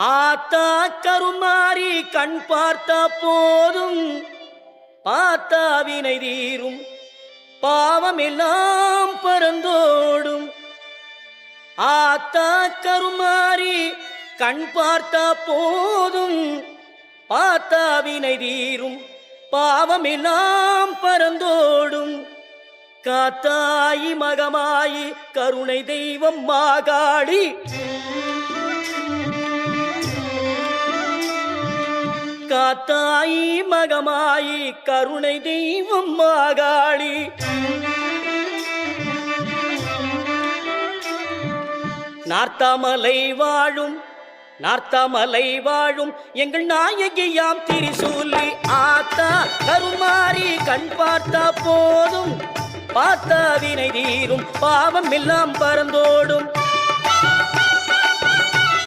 ஆத்தா கருமாறி கண் பார்த்த போதும் பார்த்தா வினை தீரும் பாவமெல்லாம் பறந்தோடும். ஆத்தா கருமாறி கண் பார்த்த போதும் பார்த்தா வினை தீரும் பாவமெல்லாம் பறந்தோடும். காத்தாயி மகமாயி கருணை தெய்வம் மாகாளி, காத்தாயி மகமாயி கருணை தெய்வம் மாகாளி. நார்த்தாமலை வாழும் நார்த்தாமலை வாழும் எங்கள் நாயகியாம் திரிசூலி. ஆத்தா கருமாறி கண் பார்த்த போதும் பார்த்தா வினை தீரும் பாவம் எல்லாம் பறந்தோடும்.